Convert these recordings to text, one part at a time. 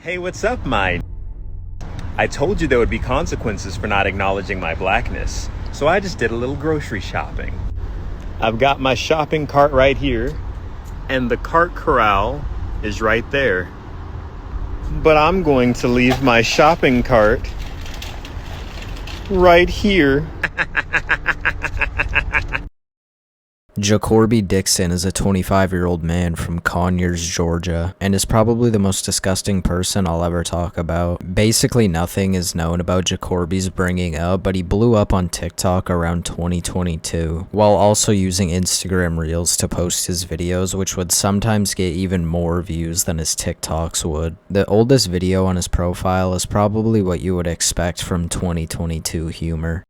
Hey, what's up, mine? I told you there would be consequences for not acknowledging my blackness, so I just did a little grocery shopping. I've got my shopping cart right here, and the cart corral is right there. But I'm going to leave my shopping cart right here. Jakorbie Dixon is a 25-year-old man from Conyers, Georgia, and is probably the most disgusting person I'll ever talk about. Basically nothing is known about Jakorbie's bringing up, but he blew up on TikTok around 2022, while also using Instagram Reels to post his videos, which would sometimes get even more views than his TikToks would. The oldest video on his profile is probably what you would expect from 2022 humor.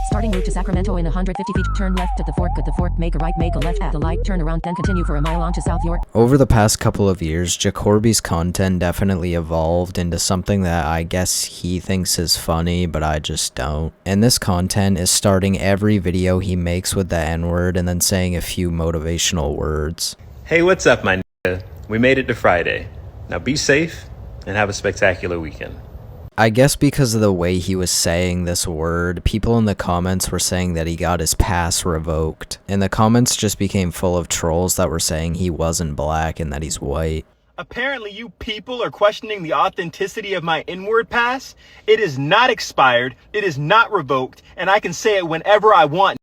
Starting route to Sacramento in 150 feet. Turn left at the fork, make a right, make a left at the light, turn around, then continue for a mile on to South York. Over the past couple of years, Jakorbie's content definitely evolved into something that I guess he thinks is funny, but I just don't. And this content is starting every video he makes with the N-word and then saying a few motivational words. Hey, what's up, my nigga? We made it to Friday. Now be safe and have a spectacular weekend. I guess because of the way he was saying this word, people in the comments were saying that he got his pass revoked, and the comments just became full of trolls that were saying he wasn't black and that he's white. Apparently you people are questioning the authenticity of my N-word pass. It is not expired, it is not revoked, and I can say it whenever I want.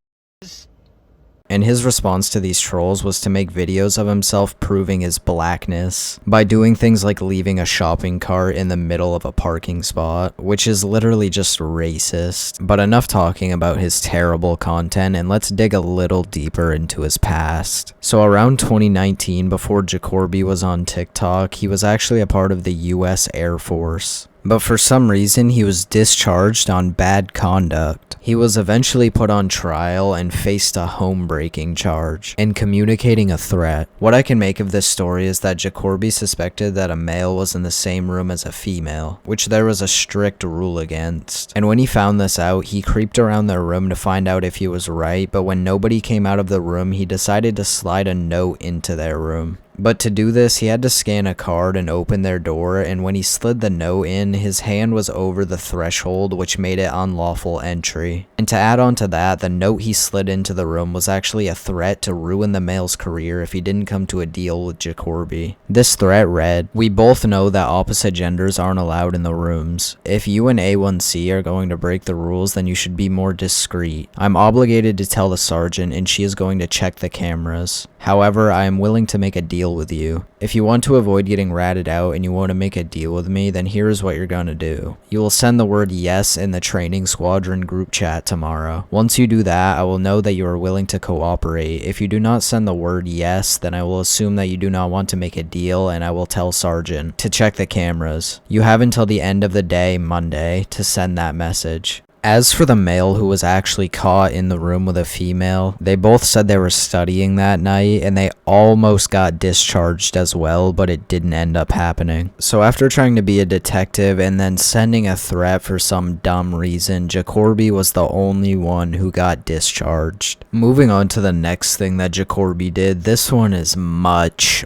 And his response to these trolls was to make videos of himself proving his blackness by doing things like leaving a shopping cart in the middle of a parking spot, which is literally just racist. But enough talking about his terrible content, and let's dig a little deeper into his past. So around 2019, before Jakorbie was on TikTok, he was actually a part of the US Air Force. But for some reason, he was discharged on bad conduct. He was eventually put on trial and faced a home-breaking charge and communicating a threat. What I can make of this story is that Jakorbie suspected that a male was in the same room as a female, which there was a strict rule against. And when he found this out, he creeped around their room to find out if he was right, but when nobody came out of the room, he decided to slide a note into their room. But to do this, he had to scan a card and open their door, and when he slid the note in, his hand was over the threshold, which made it unlawful entry. And to add on to that, the note he slid into the room was actually a threat to ruin the male's career if he didn't come to a deal with Jakorbie. This threat read, "We both know that opposite genders aren't allowed in the rooms. If you and A1C are going to break the rules, then you should be more discreet. I'm obligated to tell the sergeant, and she is going to check the cameras. However, I am willing to make a deal with you. If you want to avoid getting ratted out and you want to make a deal with me, then here is what you're gonna do. You will send the word yes in the training squadron group chat tomorrow. Once you do that, I will know that you are willing to cooperate. If you do not send the word yes, then I will assume that you do not want to make a deal, and I will tell Sergeant to check the cameras. You have until the end of the day, Monday, to send that message." As for the male who was actually caught in the room with a female, they both said they were studying that night and they almost got discharged as well, but it didn't end up happening. So after trying to be a detective and then sending a threat for some dumb reason, Jakorbie was the only one who got discharged. Moving on to the next thing that Jakorbie did, this one is much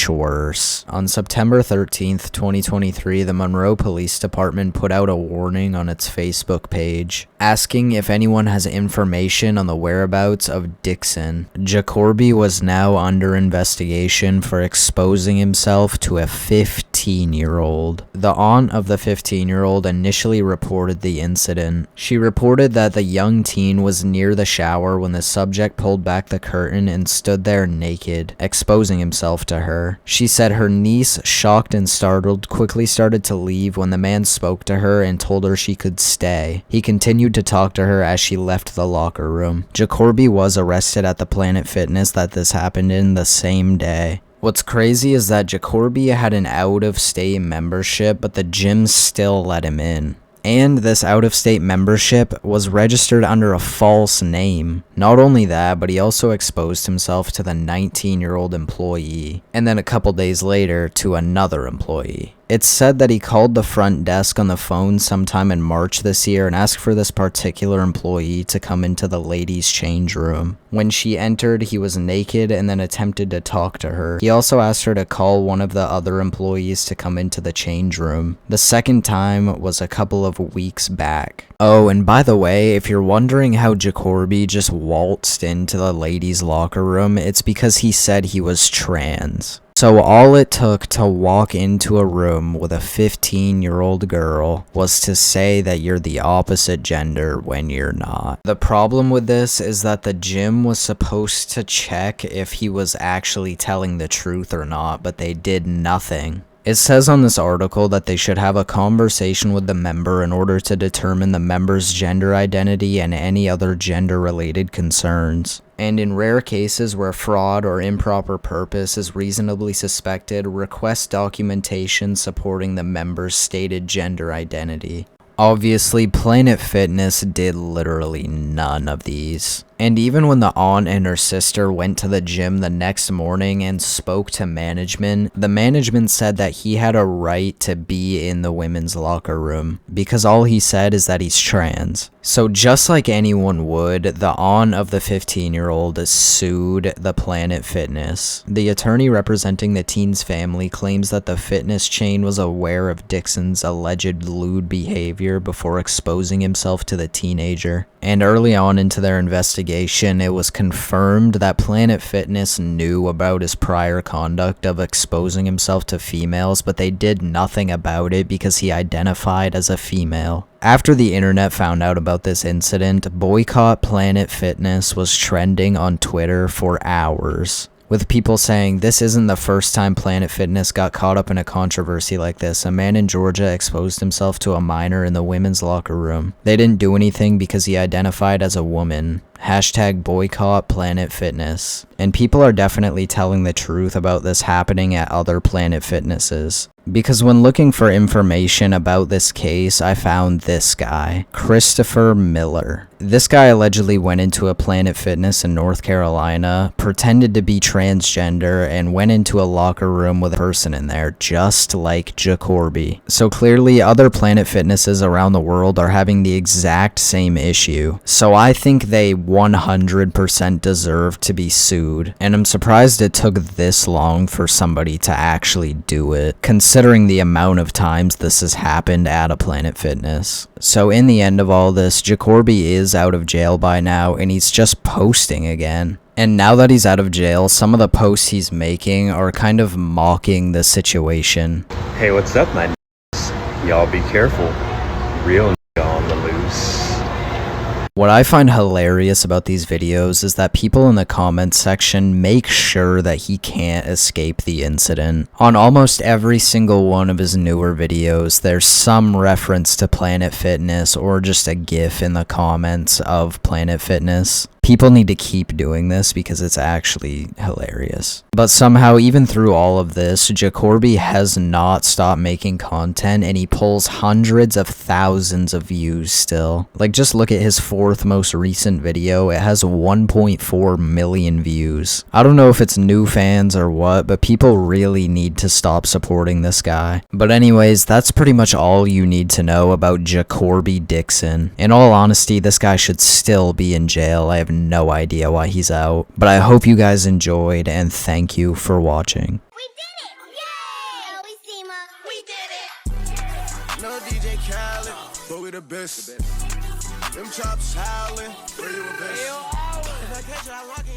worse. On September 13th, 2023, the Monroe Police Department put out a warning on its Facebook page asking if anyone has information on the whereabouts of Dixon. Jakorbie was now under investigation for exposing himself to a 15-year-old. The aunt of the 15-year-old initially reported the incident. She reported that the young teen was near the shower when the subject pulled back the curtain and stood there naked, exposing himself to her. She said her niece, shocked and startled, quickly started to leave when the man spoke to her and told her she could stay. He continued to talk to her as she left the locker room. Jakorbie was arrested at the Planet Fitness that this happened in the same day. What's crazy is that Jakorbie had an out-of-state membership, but the gym still let him in. And this out-of-state membership was registered under a false name. Not only that, but he also exposed himself to the 19-year-old employee, and then a couple days later to another employee. It's said that he called the front desk on the phone sometime in March this year and asked for this particular employee to come into the ladies' change room. When she entered, he was naked and then attempted to talk to her. He also asked her to call one of the other employees to come into the change room. The second time was a couple of weeks back. Oh, and by the way, if you're wondering how Jakorbie just waltzed into the ladies' locker room, it's because he said he was trans. So all it took to walk into a room with a 15-year-old girl was to say that you're the opposite gender when you're not. The problem with this is that the gym was supposed to check if he was actually telling the truth or not, but they did nothing. It says on this article that they should have a conversation with the member in order to determine the member's gender identity and any other gender-related concerns. And in rare cases where fraud or improper purpose is reasonably suspected, request documentation supporting the member's stated gender identity. Obviously, Planet Fitness did literally none of these. And even when the aunt and her sister went to the gym the next morning and spoke to management, the management said that he had a right to be in the women's locker room, because all he said is that he's trans. So just like anyone would, the aunt of the 15-year-old sued the Planet Fitness. The attorney representing the teen's family claims that the fitness chain was aware of Dixon's alleged lewd behavior before exposing himself to the teenager. And early on into their investigation, it was confirmed that Planet Fitness knew about his prior conduct of exposing himself to females, but they did nothing about it because he identified as a female. After the internet found out about this incident, Boycott Planet Fitness was trending on Twitter for hours, with people saying, "This isn't the first time Planet Fitness got caught up in a controversy like this. A man in Georgia exposed himself to a minor in the women's locker room. They didn't do anything because he identified as a woman. Hashtag boycott Planet Fitness." And people are definitely telling the truth about this happening at other Planet Fitnesses. Because when looking for information about this case, I found this guy, Christopher Miller. This guy allegedly went into a Planet Fitness in North Carolina, pretended to be transgender, and went into a locker room with a person in there, just like Jakorbie. So clearly, other Planet Fitnesses around the world are having the exact same issue. So I think they 100% deserve to be sued, and I'm surprised it took this long for somebody to actually do it, considering the amount of times this has happened at a Planet Fitness. So in the end of all this, Jakorbie is out of jail by now, and he's just posting again. And now that he's out of jail, some of the posts he's making are kind of mocking the situation. Hey, what's up, my n***s? Y'all be careful. Real n***a on the loose. What I find hilarious about these videos is that people in the comments section make sure that he can't escape the incident. On almost every single one of his newer videos, there's some reference to Planet Fitness or just a GIF in the comments of Planet Fitness. People need to keep doing this because it's actually hilarious. But somehow, even through all of this, Jakorbie has not stopped making content, and he pulls hundreds of thousands of views still. Like, just look at his fourth most recent video. It has 1.4 million views. I don't know if it's new fans or what, but people really need to stop supporting this guy. But anyways, that's pretty much all you need to know about Jakorbie Dixon. In all honesty, this guy should still be in jail. I have no idea why he's out. But I hope you guys enjoyed, and thank you for watching. We did it! Yay! We SEMA. We did it! No DJ Khaled, but we the best. Them chops howling, where you a best. If I catch you, I rock it.